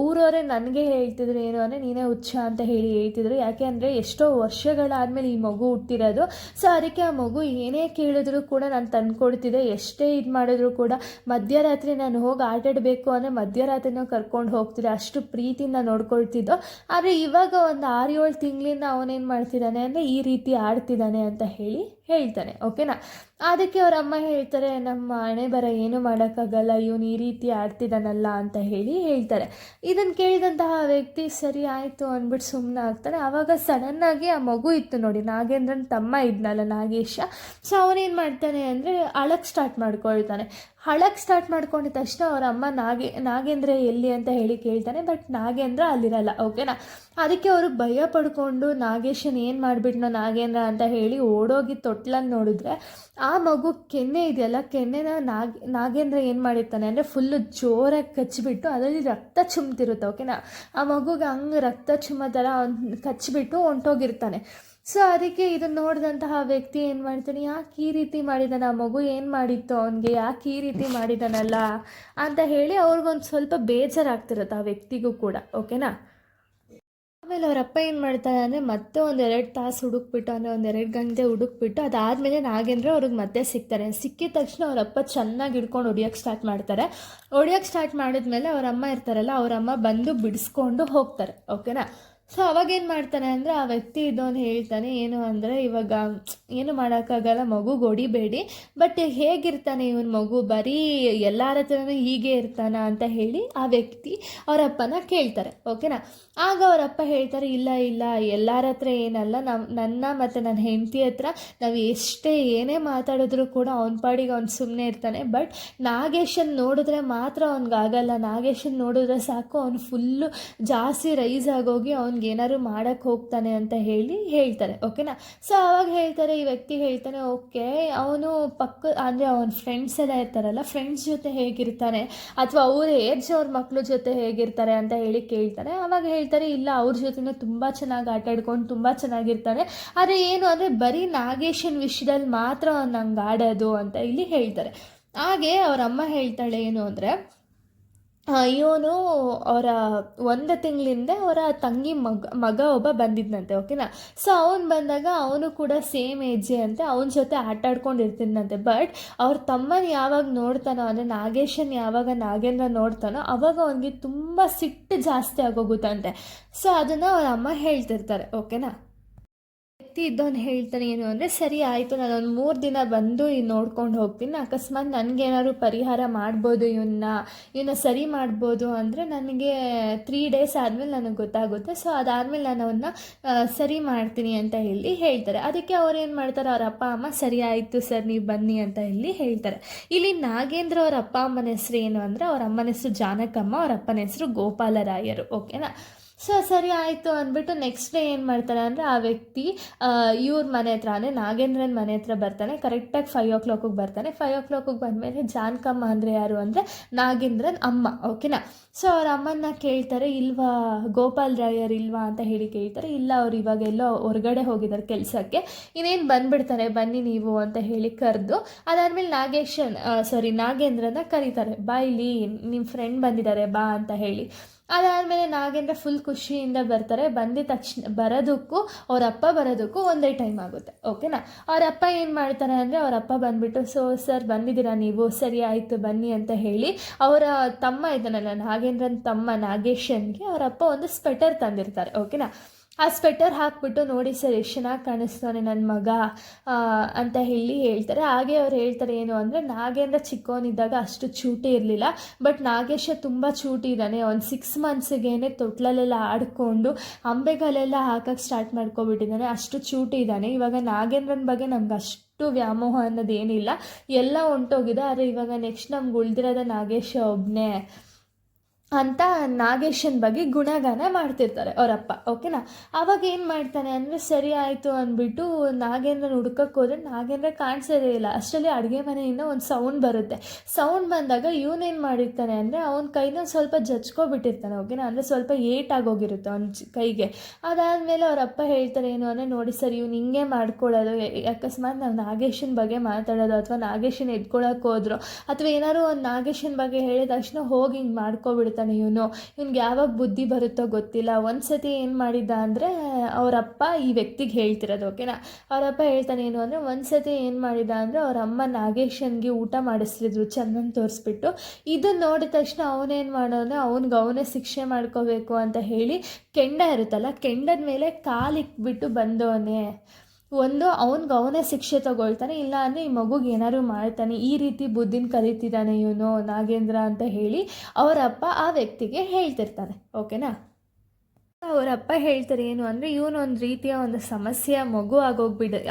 ಊರವರೇ ನನಗೆ ಹೇಳ್ತಿದ್ರು, ಏನು ಅಂದರೆ ನೀನೇ ಹುಚ್ಚ ಅಂತ ಹೇಳಿ ಹೇಳ್ತಿದ್ರು. ಯಾಕೆ ಅಂದರೆ ಎಷ್ಟೋ ವರ್ಷಗಳಾದಮೇಲೆ ಈ ಮಗು ಹುಟ್ಟಿರೋದು. ಸೊ ಅದಕ್ಕೆ ಆ ಮಗು ಏನೇ ಕೇಳಿದ್ರು ಕೂಡ ನಾನು ತಂದುಕೊಡ್ತಿದ್ದೆ, ಎಷ್ಟೇ ಇದು ಮಾಡಿದ್ರು ಕೂಡ ಮಧ್ಯರಾತ್ರಿ ನಾನು ಹೋಗಿ ಆಟಾಡಬೇಕು ಅಂದರೆ ಮಧ್ಯರಾತ್ರಿನೂ ಕರ್ಕೊಂಡು ಹೋಗ್ತಿದ್ದೆ, ಅಷ್ಟು ಪ್ರೀತಿಯಿಂದ ನೋಡ್ಕೊಳ್ತಿದ್ದೋ. ಆದರೆ ಇವಾಗ ಒಂದು 6-7 ತಿಂಗಳಿಂದ ಅವನೇನು ಮಾಡ್ತಿದ್ದಾನೆ ಅಂದರೆ ಈ ರೀತಿ ಆಡ್ತಿದ್ದಾನೆ ಅಂತ ಹೇಳಿ ಹೇಳ್ತಾನೆ. ಓಕೆನಾ. ಅದಕ್ಕೆ ಅವ್ರ ಅಮ್ಮ ಹೇಳ್ತಾರೆ, ನಮ್ಮ ಹಣೆ ಬರ ಏನು ಮಾಡೋಕ್ಕಾಗಲ್ಲ, ಇವನು ಈ ರೀತಿ ಆಡ್ತಿದ್ದಾನಲ್ಲ ಅಂತ ಹೇಳಿ ಹೇಳ್ತಾರೆ. ಇದನ್ನು ಕೇಳಿದಂತಹ ವ್ಯಕ್ತಿ ಸರಿ ಆಯಿತು ಅಂದ್ಬಿಟ್ಟು ಸುಮ್ಮನೆ ಆಗ್ತಾನೆ. ಆವಾಗ ಸಡನ್ನಾಗಿ ಆ ಮಗು ಇತ್ತು ನೋಡಿ, ನಾಗೇಂದ್ರನ ತಮ್ಮ ಇದ್ನಲ್ಲ ನಾಗೇಶ. ಸೊ ಅವನೇನು ಮಾಡ್ತಾನೆ ಅಂದರೆ ಅಳಕ್ಕೆ ಸ್ಟಾರ್ಟ್ ಮಾಡ್ಕೊಳ್ತಾನೆ. ಸ್ಟಾರ್ಟ್ ಮಾಡ್ಕೊಂಡಿದ ತಕ್ಷಣ ಅವ್ರ ಅಮ್ಮ ನಾಗೇಂದ್ರ ಎಲ್ಲಿ ಅಂತ ಹೇಳಿ ಕೇಳ್ತಾನೆ. ಬಟ್ ನಾಗೇಂದ್ರ ಅಲ್ಲಿರಲ್ಲ. ಓಕೆನಾ. ಅದಕ್ಕೆ ಅವರು ಭಯ ಪಡ್ಕೊಂಡು ನಾಗೇಶನ್ ಏನು ಮಾಡಿಬಿಟ್ನೋ ನಾಗೇಂದ್ರ ಅಂತ ಹೇಳಿ ಓಡೋಗಿ ತೊಟ್ಲನ್ನು ನೋಡಿದ್ರೆ ಆ ಮಗು ಕೆನ್ನೆ ಇದೆಯಲ್ಲ, ಕೆನ್ನೆನ ನಾಗೇಂದ್ರ ಏನು ಮಾಡಿರ್ತಾನೆ ಅಂದರೆ ಫುಲ್ಲು ಜೋರಾಗಿ ಕಚ್ಚಿಬಿಟ್ಟು ಅದರಲ್ಲಿ ರಕ್ತ ಚುಮ್ತಿರುತ್ತೆ. ಓಕೆನಾ. ಆ ಮಗುಗೆ ಹಂಗೆ ರಕ್ತ ಚುಮ್ಮೋ ಥರ ಅವ್ನು ಕಚ್ಚಿಬಿಟ್ಟು ಹೊಂಟೋಗಿರ್ತಾನೆ. ಸೊ ಅದಕ್ಕೆ ಇದನ್ನು ನೋಡಿದಂತಹ ವ್ಯಕ್ತಿ ಏನು ಮಾಡ್ತಾನೆ, ಯಾಕೆ ಈ ರೀತಿ ಮಾಡಿದಾನೆ, ಆ ಮಗು ಏನು ಮಾಡಿತ್ತು ಅವನಿಗೆ, ಯಾಕೆ ಈ ರೀತಿ ಮಾಡಿದಾನಲ್ಲ ಅಂತ ಹೇಳಿ ಅವ್ರಿಗೊಂದು ಸ್ವಲ್ಪ ಬೇಜಾರಾಗ್ತಿರುತ್ತೆ ಆ ವ್ಯಕ್ತಿಗೂ ಕೂಡ. ಓಕೆನಾ. ಆಮೇಲೆ ಅವರಪ್ಪ ಏನು ಮಾಡ್ತಾರೆ ಅಂದರೆ ಮತ್ತೆ ಒಂದು 2 ತಾಸು ಹುಡುಕ್ಬಿಟ್ಟು, ಅಂದರೆ ಒಂದು 2 ಗಂಟೆ ಹುಡುಕ್ಬಿಟ್ಟು ಅದಾದಮೇಲೆ ನಾಗೇಂದ್ರ ಅವ್ರಿಗೆ ಮತ್ತೆ ಸಿಗ್ತಾರೆ. ಸಿಕ್ಕಿದ ತಕ್ಷಣ ಅವರಪ್ಪ ಚೆನ್ನಾಗಿ ಹಿಡ್ಕೊಂಡು ಹೊಡಿಯೋಕ್ಕೆ ಸ್ಟಾರ್ಟ್ ಮಾಡ್ತಾರೆ. ಹೊಡಿಯೋಕ್ಕೆ ಸ್ಟಾರ್ಟ್ ಮಾಡಿದ್ಮೇಲೆ ಅವರಮ್ಮ ಇರ್ತಾರಲ್ಲ, ಅವರಮ್ಮ ಬಂದು ಬಿಡಿಸ್ಕೊಂಡು ಹೋಗ್ತಾರೆ. ಓಕೆನಾ. ಸೊ ಅವಾಗೇನು ಮಾಡ್ತಾನೆ ಅಂದರೆ ಆ ವ್ಯಕ್ತಿ ಇದೊಂದು ಹೇಳ್ತಾನೆ, ಏನು ಅಂದರೆ ಇವಾಗ ಏನು ಮಾಡೋಕ್ಕಾಗಲ್ಲ, ಮಗುಗೆ ಹೊಡಿಬೇಡಿ, ಬಟ್ ಹೇಗಿರ್ತಾನೆ ಇವನು ಮಗು, ಬರೀ ಎಲ್ಲರ ಹತ್ರನೂ ಹೀಗೆ ಇರ್ತಾನ ಅಂತ ಹೇಳಿ ಆ ವ್ಯಕ್ತಿ ಅವರಪ್ಪನ ಕೇಳ್ತಾರೆ. ಓಕೆನಾ. ಆಗ ಅವರಪ್ಪ ಹೇಳ್ತಾರೆ, ಇಲ್ಲ ಎಲ್ಲರ ಹತ್ರ ಏನಲ್ಲ, ನನ್ನ ಮತ್ತು ನನ್ನ ಹೆಂಡತಿ ಹತ್ರ ನಾವು ಎಷ್ಟೇ ಏನೇ ಮಾತಾಡಿದ್ರು ಕೂಡ ಅವನ ಪಾಡಿಗೆ ಅವ್ನು ಸುಮ್ಮನೆ ಇರ್ತಾನೆ. ಬಟ್ ನಾಗೇಶನ್ ನೋಡಿದ್ರೆ ಮಾತ್ರ ಅವ್ನಿಗಾಗಲ್ಲ, ನಾಗೇಶನ್ ನೋಡಿದ್ರೆ ಸಾಕು ಅವ್ನು ಫುಲ್ಲು ಜಾಸ್ತಿ ರೈಸ್ ಆಗೋಗಿ ಅವ್ನಿಗೆ ಏನಾದ್ರು ಮಾಡೋಕ್ಕೆ ಹೋಗ್ತಾನೆ ಅಂತ ಹೇಳಿ ಹೇಳ್ತಾರೆ. ಓಕೆನಾ. ಸೊ ಆವಾಗ ಹೇಳ್ತಾರೆ, ಈ ವ್ಯಕ್ತಿ ಹೇಳ್ತಾನೆ, ಓಕೆ ಅವನು ಅಂದರೆ ಅವನ ಫ್ರೆಂಡ್ಸ್ ಎಲ್ಲ ಇರ್ತಾರಲ್ಲ, ಫ್ರೆಂಡ್ಸ್ ಜೊತೆ ಹೇಗಿರ್ತಾನೆ ಅಥವಾ ಅವ್ರ ಏಜ್ ಅವ್ರ ಮಕ್ಕಳ ಜೊತೆ ಹೇಗಿರ್ತಾರೆ ಅಂತ ಹೇಳಿ ಕೇಳ್ತಾರೆ. ಆವಾಗ ಹೇಳ್ತಾರೆ, ಇಲ್ಲ ಅವ್ರ ಜೊತೆನೂ ತುಂಬ ಚೆನ್ನಾಗಿ ಆಟಾಡ್ಕೊಂಡು ತುಂಬ ಚೆನ್ನಾಗಿರ್ತಾನೆ, ಆದರೆ ಏನು ಅಂದರೆ ಬರೀ ನಾಗೇಶನ್ ವಿಷಯದಲ್ಲಿ ಮಾತ್ರ ಅವ್ನು ಹಂಗೆ ಆಡೋದು ಅಂತ ಇಲ್ಲಿ ಹೇಳ್ತಾರೆ. ಹಾಗೆ ಅವ್ರ ಅಮ್ಮ ಹೇಳ್ತಾಳೆ ಏನು ಅಂದರೆ, ಇವನು ಅವರ 1 ತಿಂಗಳಿಂದ ಅವರ ತಂಗಿ ಮಗ ಒಬ್ಬ ಬಂದಿದ್ದಂತೆ. ಓಕೆನಾ. ಸೊ ಅವನು ಬಂದಾಗ ಅವನು ಕೂಡ ಸೇಮ್ ಏಜೆ ಅಂತೆ, ಅವನ ಜೊತೆ ಆಟಾಡ್ಕೊಂಡಿರ್ತೀನಂತೆ. ಬಟ್ ಅವ್ರ ತಮ್ಮನ ಯಾವಾಗ ನೋಡ್ತಾನೋ ಅಂದರೆ ನಾಗೇಶನ್ ಯಾವಾಗ ನಾಗೇಂದ್ರ ನೋಡ್ತಾನೋ ಅವಾಗ ಅವನಿಗೆ ತುಂಬ ಸಿಟ್ಟು ಜಾಸ್ತಿ ಆಗೋಗುತ್ತಂತೆ. ಸೊ ಅದನ್ನು ಅವ್ರ ಅಮ್ಮ ಹೇಳ್ತಿರ್ತಾರೆ. ಓಕೆನಾ. ವ್ಯಕ್ತಿ ಇದ್ದವನು ಹೇಳ್ತಾನೆ ಏನು ಅಂದರೆ, ಸರಿ ಆಯಿತು, ನಾನೊಂದು 3 ದಿನ ಬಂದು ನೋಡ್ಕೊಂಡು ಹೋಗ್ತೀನಿ, ಅಕಸ್ಮಾತ್ ನನಗೇನಾದ್ರು ಪರಿಹಾರ ಮಾಡ್ಬೋದು, ಇವನ್ನ ಸರಿ ಮಾಡ್ಬೋದು ಅಂದರೆ ನನಗೆ 3 ಡೇಸ್ ಆದಮೇಲೆ ನನಗೆ ಗೊತ್ತಾಗುತ್ತೆ. ಸೊ ಅದಾದಮೇಲೆ ನಾನು ಅವನ್ನ ಸರಿ ಮಾಡ್ತೀನಿ ಅಂತ ಹೇಳಿ ಹೇಳ್ತಾರೆ. ಅದಕ್ಕೆ ಅವ್ರು ಏನು ಮಾಡ್ತಾರೆ, ಅವ್ರ ಅಪ್ಪ ಅಮ್ಮ ಸರಿ ಆಯಿತು ಸರ್ ನೀವು ಬನ್ನಿ ಅಂತ ಹೇಳಿ ಹೇಳ್ತಾರೆ. ಇಲ್ಲಿ ನಾಗೇಂದ್ರ ಅವ್ರ ಅಪ್ಪ ಅಮ್ಮನ ಹೆಸರು ಏನು ಅಂದರೆ, ಅವ್ರ ಅಮ್ಮನ ಹೆಸರು ಜಾನಕಮ್ಮ, ಅವ್ರ ಅಪ್ಪನ ಹೆಸರು ಗೋಪಾಲರಾಯರು. ಓಕೆನಾ. ಸೊ ಸರಿ ಆಯಿತು ಅಂದ್ಬಿಟ್ಟು ನೆಕ್ಸ್ಟ್ ಡೇ ಏನು ಮಾಡ್ತಾನೆ ಅಂದರೆ ಆ ವ್ಯಕ್ತಿ ಇವ್ರ ಮನೆ ಹತ್ರ ಅಂದರೆ ನಾಗೇಂದ್ರನ ಮನೆ ಹತ್ರ ಬರ್ತಾನೆ. ಕರೆಕ್ಟಾಗಿ 5 o'clock ಬರ್ತಾನೆ. 5 o'clock ಬಂದಮೇಲೆ ಜಾನಕಮ್ಮ ಅಂದರೆ ಯಾರು ಅಂದರೆ ನಾಗೇಂದ್ರನ ಅಮ್ಮ. ಓಕೆನಾ. ಸೊ ಅವ್ರ ಅಮ್ಮನ್ನ ಕೇಳ್ತಾರೆ, ಇಲ್ವಾ ಗೋಪಾಲ್ ರಾಯರ್ ಇಲ್ವಾ ಅಂತ ಹೇಳಿ ಕೇಳ್ತಾರೆ. ಇಲ್ಲ ಅವ್ರು ಇವಾಗ ಎಲ್ಲೋ ಹೊರಗಡೆ ಹೋಗಿದ್ದಾರೆ ಕೆಲಸಕ್ಕೆ, ಇನ್ನೇನು ಬಂದುಬಿಡ್ತಾರೆ, ಬನ್ನಿ ನೀವು ಅಂತ ಹೇಳಿ ಕರೆದು ಅದಾದಮೇಲೆ ನಾಗೇಂದ್ರನ ಕರೀತಾರೆ, ಬಾ ಇಲ್ಲಿ ನಿಮ್ಮ ಫ್ರೆಂಡ್ ಬಂದಿದ್ದಾರೆ ಬಾ ಅಂತ ಹೇಳಿ. ಅದಾದಮೇಲೆ ನಾಗೇಂದ್ರ ಫುಲ್ ಖುಷಿಯಿಂದ ಬರ್ತಾರೆ. ಬಂದಿದ ತಕ್ಷಣ ಬರೋದಕ್ಕೂ ಅವರಪ್ಪ ಬರೋದಕ್ಕೂ ಒಂದೇ ಟೈಮ್ ಆಗುತ್ತೆ. ಓಕೆನಾ. ಅವರಪ್ಪ ಏನು ಮಾಡ್ತಾರೆ ಅಂದರೆ, ಅವರಪ್ಪ ಬಂದುಬಿಟ್ಟು, ಸೊ ಸರ್ ಬಂದಿದ್ದೀರಾ ನೀವು, ಸರಿ ಆಯಿತು ಬನ್ನಿ ಅಂತ ಹೇಳಿ ಅವರ ತಮ್ಮ ಇದ್ದಾನಲ್ಲ ನಾಗೇಂದ್ರನ ತಮ್ಮ ನಾಗೇಶನ್ಗೆ ಅವರಪ್ಪ ಒಂದು ಸ್ವೆಟರ್ ತಂದಿರ್ತಾರೆ. ಓಕೆನಾ. ಆ ಸ್ವೆಟರ್ ಹಾಕ್ಬಿಟ್ಟು ನೋಡಿ ಸರ್ ಎಷ್ಟು ಚೆನ್ನಾಗಿ ಕಾಣಿಸ್ತಾನೆ ನನ್ನ ಮಗ ಅಂತ ಹೇಳಿ ಹೇಳ್ತಾರೆ. ಹಾಗೆ ಅವ್ರು ಹೇಳ್ತಾರೆ ಏನು ಅಂದರೆ, ನಾಗೇಂದ್ರ ಚಿಕ್ಕವನಿದ್ದಾಗ ಅಷ್ಟು ಚೂಟಿ ಇರಲಿಲ್ಲ, ಬಟ್ ನಾಗೇಶ ತುಂಬ ಚೂಟಿ ಇದ್ದಾನೆ. ಒಂದು 6 ಮಂತ್ಸಿಗೇನೆ ತೊಟ್ಲಲ್ಲೆಲ್ಲ ಆಡಿಕೊಂಡು ಅಂಬೆಗಳೆಲ್ಲ ಹಾಕಕ್ಕೆ ಸ್ಟಾರ್ಟ್ ಮಾಡ್ಕೊಬಿಟ್ಟಿದ್ದಾನೆ, ಅಷ್ಟು ಚೂಟಿ ಇದ್ದಾನೆ. ಇವಾಗ ನಾಗೇಂದ್ರನ ಬಗ್ಗೆ ನಮ್ಗೆ ಅಷ್ಟು ವ್ಯಾಮೋಹ ಅನ್ನೋದೇನಿಲ್ಲ, ಎಲ್ಲ ಹೊಂಟೋಗಿದೆ. ಆದರೆ ಇವಾಗ ನೆಕ್ಸ್ಟ್ ನಮ್ಗೆ ಉಳಿದಿರೋದ ನಾಗೇಶ ಒಬ್ಬನೇ ಅಂತ ನಾಗೇಶನ ಬಗ್ಗೆ ಗುಣಗಾನ ಮಾಡ್ತಿರ್ತಾರೆ ಅವರಪ್ಪ. ಓಕೆನಾ. ಆವಾಗ ಏನು ಮಾಡ್ತಾನೆ ಅಂದರೆ, ಸರಿ ಆಯಿತು ಅಂದ್ಬಿಟ್ಟು ನಾಗೇಂದ್ರನ ಹುಡ್ಕಕ್ಕೆ ಹೋದರೆ ನಾಗೇಂದ್ರ ಕಾಣಿಸೋದೇ ಇಲ್ಲ. ಅಷ್ಟರಲ್ಲಿ ಅಡುಗೆ ಮನೆಯಿಂದ ಒಂದು ಸೌಂಡ್ ಬರುತ್ತೆ. ಸೌಂಡ್ ಬಂದಾಗ ಇವನೇನು ಮಾಡಿರ್ತಾನೆ ಅಂದರೆ, ಅವನ ಕೈನ ಸ್ವಲ್ಪ ಜಚ್ಕೊಬಿಟ್ಟಿರ್ತಾನೆ. ಓಕೆನಾ. ಅಂದರೆ ಸ್ವಲ್ಪ ಏಟಾಗೋಗಿರುತ್ತೆ ಅವನ ಕೈಗೆ. ಅದಾದಮೇಲೆ ಅವರಪ್ಪ ಹೇಳ್ತಾರೆ ಏನು ಅಂದರೆ, ನೋಡಿ ಸರ್ ಇವ್ನು ಹಿಂಗೆ ಮಾಡ್ಕೊಳ್ಳೋದು, ಅಕಸ್ಮಾತ್ ನಾವು ನಾಗೇಶನ ಬಗ್ಗೆ ಮಾತಾಡೋದು ಅಥವಾ ನಾಗೇಶನ ಎದ್ಕೊಳ್ಳೋಕೆ ಹೋದ್ರು ಅಥವಾ ಏನಾದ್ರು ಒಂದು ನಾಗೇಶನ ಬಗ್ಗೆ ಹೇಳಿದ ತಕ್ಷಣ ಹೋಗಿ ಹಿಂಗೆ ಮಾಡ್ಕೊಬಿಡ್ತಾನೆ. ಇವ್ನಿಗೆ ಯಾವಾಗ ಬುದ್ಧಿ ಬರುತ್ತೋ ಗೊತ್ತಿಲ್ಲ. ಒಂದು ಸತಿ ಏನು ಮಾಡಿದ್ದ ಅಂದರೆ, ಅವರಪ್ಪ ಈ ವ್ಯಕ್ತಿಗೆ ಹೇಳ್ತಿರೋದು. ಓಕೆನಾ. ಅವರಪ್ಪ ಹೇಳ್ತಾನೆ ಏನು ಅಂದರೆ, ಒಂದು ಸತಿ ಏನು ಮಾಡಿದ ಅಂದರೆ, ಅವ್ರ ಅಮ್ಮ ನಾಗೇಶನ್ಗೆ ಊಟ ಮಾಡಿಸ್ತಿದ್ರು ಚೆನ್ನಾಗಿ ತೋರಿಸ್ಬಿಟ್ಟು. ಇದನ್ನು ನೋಡಿದ ತಕ್ಷಣ ಅವನೇನು ಮಾಡೋದು, ಅವನೇ ಶಿಕ್ಷೆ ಮಾಡ್ಕೋಬೇಕು ಅಂತ ಹೇಳಿ ಕೆಂಡ ಇರುತ್ತಲ್ಲ, ಕೆಂಡದ ಮೇಲೆ ಕಾಲಿಕ್ಬಿಟ್ಟು ಬಂದವನೇ. ಅವನೇ ಶಿಕ್ಷೆ ತಗೊಳ್ತಾನೆ, ಇಲ್ಲ ಅಂದರೆ ಈ ಮಗುಗೆ ಏನಾದ್ರು ಮಾಡ್ತಾನೆ, ಈ ರೀತಿ ಬುದ್ಧಿನ ಕಲಿತಿದ್ದಾನೆ ಇವನು ನಾಗೇಂದ್ರ ಅಂತ ಹೇಳಿ ಅವರಪ್ಪ ಆ ವ್ಯಕ್ತಿಗೆ ಹೇಳ್ತಿರ್ತಾನೆ. ಓಕೆನಾ. ಅವರಪ್ಪ ಹೇಳ್ತಾರೆ ಏನು ಅಂದರೆ, ಇವನು ಒಂದು ರೀತಿಯ ಒಂದು ಸಮಸ್ಯೆಯ ಮಗು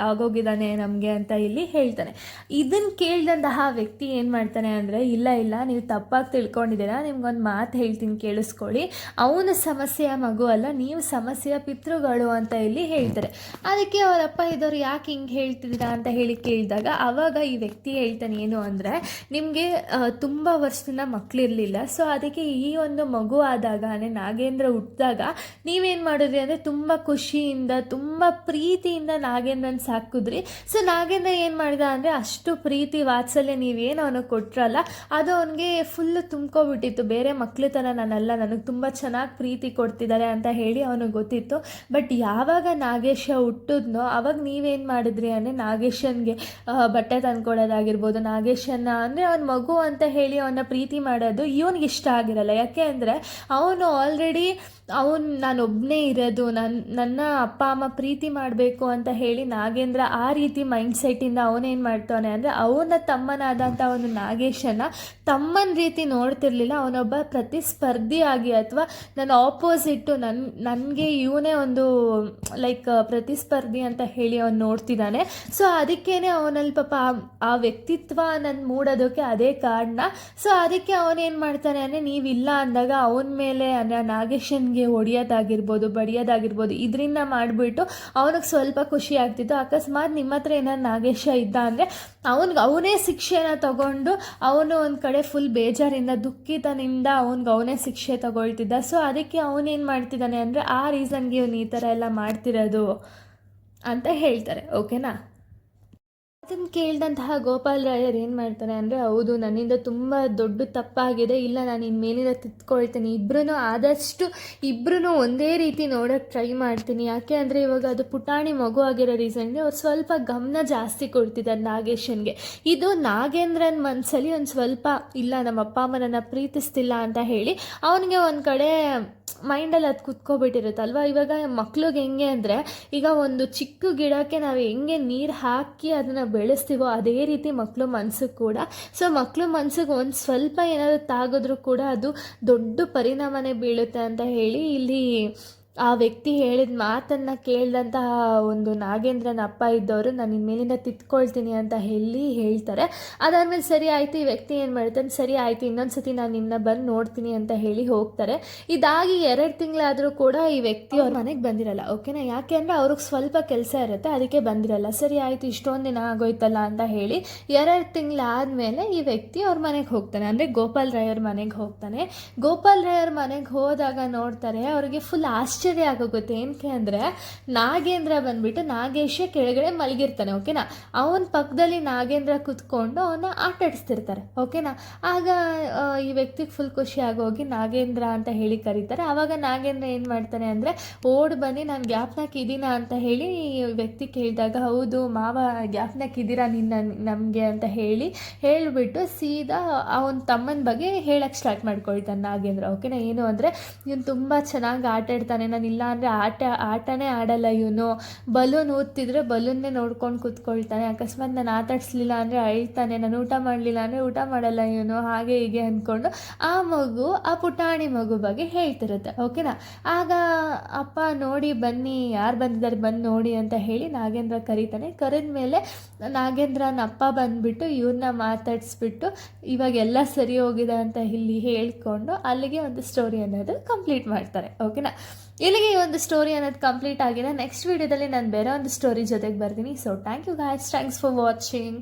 ಆಗೋಗಿದ್ದಾನೆ ನಮಗೆ ಅಂತ ಇಲ್ಲಿ ಹೇಳ್ತಾನೆ. ಇದನ್ನು ಕೇಳಿದಂತಹ ವ್ಯಕ್ತಿ ಏನು ಮಾಡ್ತಾನೆ ಅಂದರೆ, ಇಲ್ಲ ನೀವು ತಪ್ಪಾಗಿ ತಿಳ್ಕೊಂಡಿದ್ದೀರಾ, ನಿಮ್ಗೊಂದು ಮಾತು ಹೇಳ್ತೀನಿ ಕೇಳಿಸ್ಕೊಳ್ಳಿ, ಅವನ ಸಮಸ್ಯೆಯ ಮಗು ಅಲ್ಲ, ನೀವು ಸಮಸ್ಯೆಯ ಪಿತೃಗಳು ಅಂತ ಇಲ್ಲಿ ಹೇಳ್ತಾರೆ. ಅದಕ್ಕೆ ಅವರಪ್ಪ ಇದ್ದವ್ರು ಯಾಕೆ ಹಿಂಗೆ ಹೇಳ್ತಿದ್ದೀರಾ ಅಂತ ಹೇಳಿ ಕೇಳಿದಾಗ ಆವಾಗ ಈ ವ್ಯಕ್ತಿ ಹೇಳ್ತಾನೆ ಏನು ಅಂದರೆ, ನಿಮಗೆ ತುಂಬ ವರ್ಷದಿಂದ ಮಕ್ಕಳಿರಲಿಲ್ಲ, ಸೊ ಅದಕ್ಕೆ ಈ ಒಂದು ಮಗು ಆದಾಗ ನಾಗೇಂದ್ರ ಹುಟ್ಟಿದಾಗ ನೀವೇನು ಮಾಡಿದ್ರಿ ಅಂದರೆ ತುಂಬ ಖುಷಿಯಿಂದ ತುಂಬ ಪ್ರೀತಿಯಿಂದ ನಾಗೇಂದ್ರನ ಸಾಕಿದ್ರಿ. ಸೊ ನಾಗೇಂದ್ರ ಏನು ಮಾಡಿದ ಅಂದರೆ, ಅಷ್ಟು ಪ್ರೀತಿ ವಾತ್ಸಲ್ಯ ನೀವೇನು ಅವನಿಗೆ ಕೊಟ್ರಲ್ಲ, ಅದು ಅವನಿಗೆ ಫುಲ್ಲು ತುಂಬ್ಕೊಬಿಟ್ಟಿತ್ತು. ಬೇರೆ ಮಕ್ಳ ಥರ ನಾನಲ್ಲ, ನನಗೆ ತುಂಬ ಚೆನ್ನಾಗಿ ಪ್ರೀತಿ ಕೊಡ್ತಿದ್ದಾರೆ ಅಂತ ಹೇಳಿ ಅವನಿಗೆ ಗೊತ್ತಿತ್ತು. ಬಟ್ ಯಾವಾಗ ನಾಗೇಶ ಹುಟ್ಟಿದ್ನೋ ಆವಾಗ ನೀವೇನು ಮಾಡಿದ್ರಿ ಅಂದರೆ, ನಾಗೇಶನ್ಗೆ ಬಟ್ಟೆ ತಂದ್ಕೊಡೋದಾಗಿರ್ಬೋದು, ನಾಗೇಶನ್ನ ಅಂದರೆ ಅವನ ಮಗು ಅಂತ ಹೇಳಿ ಅವನ್ನ ಪ್ರೀತಿ ಮಾಡೋದು ಇವನಿಗೆ ಇಷ್ಟ ಆಗಿರಲ್ಲ. ಯಾಕೆ ಅಂದರೆ ಅವನು ಆಲ್ರೆಡಿ ನಾನೊಬ್ಬನೇ ಇರೋದು, ನನ್ನ ಅಪ್ಪ ಅಮ್ಮ ಪ್ರೀತಿ ಮಾಡಬೇಕು ಅಂತ ಹೇಳಿ ನಾಗೇಂದ್ರ ಆ ರೀತಿ ಮೈಂಡ್ಸೆಟ್ಟಿಂದ ಅವನೇನು ಮಾಡ್ತಾನೆ ಅಂದರೆ, ಅವನ ತಮ್ಮನಾದಂಥ ಒಂದು ನಾಗೇಶನ ತಮ್ಮನ ರೀತಿ ನೋಡ್ತಿರ್ಲಿಲ್ಲ. ಅವನೊಬ್ಬ ಪ್ರತಿಸ್ಪರ್ಧಿಯಾಗಿ ಅಥವಾ ನನ್ನ ಆಪೋಸಿಟ್ಟು ನನಗೆ ಇವನೇ ಒಂದು ಲೈಕ್ ಪ್ರತಿಸ್ಪರ್ಧಿ ಅಂತ ಹೇಳಿ ಅವನು ನೋಡ್ತಿದ್ದಾನೆ. ಸೊ ಅದಕ್ಕೇ ಅವನಲ್ಲಿ ಪಾಪ ಆ ವ್ಯಕ್ತಿತ್ವ ನನ್ನ ಮೂಡೋದಕ್ಕೆ ಅದೇ ಕಾರಣ. ಸೊ ಅದಕ್ಕೆ ಅವನೇನು ಮಾಡ್ತಾನೆ ಅಂದರೆ, ನೀವಿಲ್ಲ ಅಂದಾಗ ಅವನ ಮೇಲೆ ನಾಗೇಶನ್ಗೆ ಹೊಡಿಯೋದಾಗಿರ್ಬೋದು, ಬಡಿಯೋದಾಗಿರ್ಬೋದು, ಇದರಿಂದ ಮಾಡಿಬಿಟ್ಟು ಅವನಿಗೆ ಸ್ವಲ್ಪ ಖುಷಿ ಆಗ್ತಿತ್ತು. ಅಕಸ್ಮಾತ್ ನಿಮ್ಮ ಹತ್ರ ಏನಾದ್ರು ನಾಗೇಶ ಇದ್ದ ಅಂದರೆ ಅವನೇ ಶಿಕ್ಷೆನ ತಗೊಂಡು ಅವನು ಒಂದು ಕಡೆ ಫುಲ್ ಬೇಜಾರಿಂದ ದುಃಖಿತನಿಂದ ಅವನೇ ಶಿಕ್ಷೆ ತಗೊಳ್ತಿದ್ದ. ಸೊ ಅದಕ್ಕೆ ಅವನೇನು ಮಾಡ್ತಿದ್ದಾನೆ ಅಂದರೆ, ಆ ರೀಸನ್ಗೆ ಇವನು ಈ ಥರ ಎಲ್ಲ ಮಾಡ್ತಿರೋದು ಅಂತ ಹೇಳ್ತಾರೆ. ಓಕೆನಾ. ಅದನ್ನು ಕೇಳಿದಂತಹ ಗೋಪಾಲ್ ರಾಯರ್ ಏನು ಮಾಡ್ತಾರೆ ಅಂದರೆ, ಹೌದು ನನ್ನಿಂದ ತುಂಬ ದೊಡ್ಡ ತಪ್ಪಾಗಿದೆ, ಇಲ್ಲ ನಾನು ಇನ್ನು ಮೇಲಿಂದ ತಿದ್ಕೊಳ್ತೀನಿ, ಇಬ್ಬರೂ ಒಂದೇ ರೀತಿ ನೋಡೋಕ್ಕೆ ಟ್ರೈ ಮಾಡ್ತೀನಿ. ಯಾಕೆ ಅಂದರೆ ಇವಾಗ ಅದು ಪುಟಾಣಿ ಮಗು ಆಗಿರೋ ರೀಸನ್ಗೆ ಅವ್ರು ಸ್ವಲ್ಪ ಗಮನ ಜಾಸ್ತಿ ಕೊಡ್ತಿದ್ದಾರೆ ನಾಗೇಶನ್ಗೆ. ಇದು ನಾಗೇಂದ್ರನ ಮನಸ್ಸಲ್ಲಿ ಒಂದು ಸ್ವಲ್ಪ ಇಲ್ಲ ನಮ್ಮ ಅಪ್ಪ ಅಮ್ಮ ನನ್ನ ಪ್ರೀತಿಸ್ತಿಲ್ಲ ಅಂತ ಹೇಳಿ ಅವನಿಗೆ ಒಂದು ಕಡೆ ಮೈಂಡಲ್ಲಿ ಅದು ಕುತ್ಕೊಬಿಟ್ಟಿರುತ್ತಲ್ವ. ಇವಾಗ ಮಕ್ಳಿಗೆ ಹೆಂಗೆ ಅಂದರೆ, ಈಗ ಒಂದು ಚಿಕ್ಕ ಗಿಡಕ್ಕೆ ನಾವು ಹೆಂಗೆ ನೀರು ಹಾಕಿ ಅದನ್ನು ಬೆಳೆಸ್ತೀವೋ ಅದೇ ರೀತಿ ಮಕ್ಕಳು ಮನಸ್ಸಿಗೆ ಕೂಡ. ಸೊ ಮಕ್ಕಳು ಮನಸ್ಸಿಗೆ ಒಂದು ಸ್ವಲ್ಪ ಏನಾದರೂ ತಾಗಿದ್ರೂ ಕೂಡ ಅದು ದೊಡ್ಡ ಪರಿಣಾಮನೇ ಬೀಳುತ್ತೆ ಅಂತ ಹೇಳಿ ಇಲ್ಲಿ ಆ ವ್ಯಕ್ತಿ ಹೇಳಿದ ಮಾತನ್ನು ಕೇಳಿದಂತಹ ಒಂದು ನಾಗೇಂದ್ರನ ಅಪ್ಪ ಇದ್ದವರು, ನಾನು ಇನ್ಮೇಲಿಂದ ತಿದ್ಕೊಳ್ತೀನಿ ಅಂತ ಹೇಳ್ತಾರೆ. ಅದಾದಮೇಲೆ ಸರಿ ಆಯಿತು, ಈ ವ್ಯಕ್ತಿ ಏನು ಮಾಡ್ತಾನೆ, ಸರಿ ಆಯಿತು ಇನ್ನೊಂದು ಸತಿ ನಾನು ನಿನ್ನ ಬಂದು ನೋಡ್ತೀನಿ ಅಂತ ಹೇಳಿ ಹೋಗ್ತಾರೆ. ಇದಾಗಿ 2 ತಿಂಗಳಾದರೂ ಕೂಡ ಈ ವ್ಯಕ್ತಿ ಅವ್ರ ಮನೆಗೆ ಬಂದಿರಲ್ಲ. ಓಕೆನಾ. ಯಾಕೆ ಅಂದರೆ ಅವ್ರಿಗೆ ಸ್ವಲ್ಪ ಕೆಲಸ ಇರುತ್ತೆ, ಅದಕ್ಕೆ ಬಂದಿರಲ್ಲ. ಸರಿ ಆಯಿತು ಇಷ್ಟೊಂದು ದಿನ ಆಗೋಯ್ತಲ್ಲ ಅಂತ ಹೇಳಿ 2 ತಿಂಗಳಾದಮೇಲೆ ಈ ವ್ಯಕ್ತಿ ಅವ್ರ ಮನೆಗೆ ಹೋಗ್ತಾನೆ, ಅಂದರೆ ಗೋಪಾಲ್ ರಾಯರ್ ಮನೆಗೆ ಹೋಗ್ತಾನೆ. ಗೋಪಾಲ್ ರಾಯರ್ ಮನೆಗೆ ಹೋದಾಗ ನೋಡ್ತಾರೆ, ಅವ್ರಿಗೆ ಫುಲ್ ಆಶ್ಚರ್ಯ ಆಗೋಗುತ್ತೆ. ಏನಕ್ಕೆ ಅಂದರೆ, ನಾಗೇಂದ್ರ ಬಂದ್ಬಿಟ್ಟು ನಾಗೇಶ ಕೆಳಗಡೆ ಮಲಗಿರ್ತಾನೆ. ಓಕೆನಾ. ಅವನ ಪಕ್ಕದಲ್ಲಿ ನಾಗೇಂದ್ರ ಕುತ್ಕೊಂಡು ಅವನ್ನ ಆಟಾಡಿಸ್ತಿರ್ತಾರೆ. ಓಕೆನಾ. ಆಗ ಈ ವ್ಯಕ್ತಿಗೆ ಫುಲ್ ಖುಷಿ ಆಗೋಗಿ ನಾಗೇಂದ್ರ ಅಂತ ಹೇಳಿ ಕರೀತಾರೆ. ಆವಾಗ ನಾಗೇಂದ್ರ ಏನು ಮಾಡ್ತಾನೆ ಅಂದರೆ, ಓಡ್ ಬನ್ನಿ ನಾನು ಗ್ಯಾಪ್ನಾಕಿದ್ದೀನ ಅಂತ ಹೇಳಿ ಈ ವ್ಯಕ್ತಿ ಕೇಳಿದಾಗ, ಹೌದು ಮಾವ ಗ್ಯಾಪ್ನಾಕಿದ್ದೀರಾ ನಮಗೆ ಅಂತ ಹೇಳಿಬಿಟ್ಟು ಸೀದಾ ಅವನ ತಮ್ಮನ ಬಗ್ಗೆ ಹೇಳಕ್ಕೆ ಸ್ಟಾರ್ಟ್ ಮಾಡ್ಕೊಳ್ತಾನೆ ನಾಗೇಂದ್ರ. ಓಕೆನಾ. ಏನು ಅಂದರೆ, ಇವನು ತುಂಬ ಚೆನ್ನಾಗಿ ಆಟಾಡ್ತಾನೆ, ನಾನು ಇಲ್ಲ ಅಂದರೆ ಆಟನೇ ಆಡಲ್ಲ ಇವನು, ಬಲೂನ್ ಊದ್ತಿದ್ರೆ ಬಲೂನ್ನೇ ನೋಡ್ಕೊಂಡು ಕೂತ್ಕೊಳ್ತಾನೆ, ಅಕಸ್ಮಾತ್ ನಾನು ಆಟಾಡಿಸ್ಲಿಲ್ಲ ಅಂದರೆ ಅಳ್ತಾನೆ, ನಾನು ಊಟ ಮಾಡಲಿಲ್ಲ ಅಂದರೆ ಊಟ ಮಾಡಲ್ಲ ಇವನು, ಹಾಗೆ ಹೀಗೆ ಅಂದ್ಕೊಂಡು ಆ ಪುಟಾಣಿ ಮಗು ಬಗ್ಗೆ ಹೇಳ್ತಿರುತ್ತೆ. ಓಕೆನಾ. ಆಗ ಅಪ್ಪ ನೋಡಿ ಬನ್ನಿ ಯಾರು ಬಂದಿದ್ದಾರೆ ಬಂದು ನೋಡಿ ಅಂತ ಹೇಳಿ ನಾಗೇಂದ್ರ ಕರೀತಾನೆ. ಕರೆದ ಮೇಲೆ ನಾಗೇಂದ್ರನ ಅಪ್ಪ ಬಂದುಬಿಟ್ಟು ಇವ್ರನ್ನ ಮಾತಾಡಿಸ್ಬಿಟ್ಟು ಇವಾಗ ಎಲ್ಲ ಸರಿ ಹೋಗಿದೆ ಅಂತ ಇಲ್ಲಿ ಹೇಳ್ಕೊಂಡು ಅಲ್ಲಿಗೆ ಒಂದು ಸ್ಟೋರಿ ಅನ್ನೋದು ಕಂಪ್ಲೀಟ್ ಮಾಡ್ತಾರೆ. ಓಕೆನಾ. ಇಲ್ಲಿಗೆ ಈ ಒಂದು ಸ್ಟೋರಿ ಅನ್ನೋದು ಕಂಪ್ಲೀಟ್ ಆಗಿದೆ. ನೆಕ್ಸ್ಟ್ ವೀಡಿಯೋದಲ್ಲಿ ನಾನು ಬೇರೆ ಒಂದು ಸ್ಟೋರಿ ಜೊತೆಗೆ ಬರ್ತೀನಿ. So thank you guys, thanks for watching.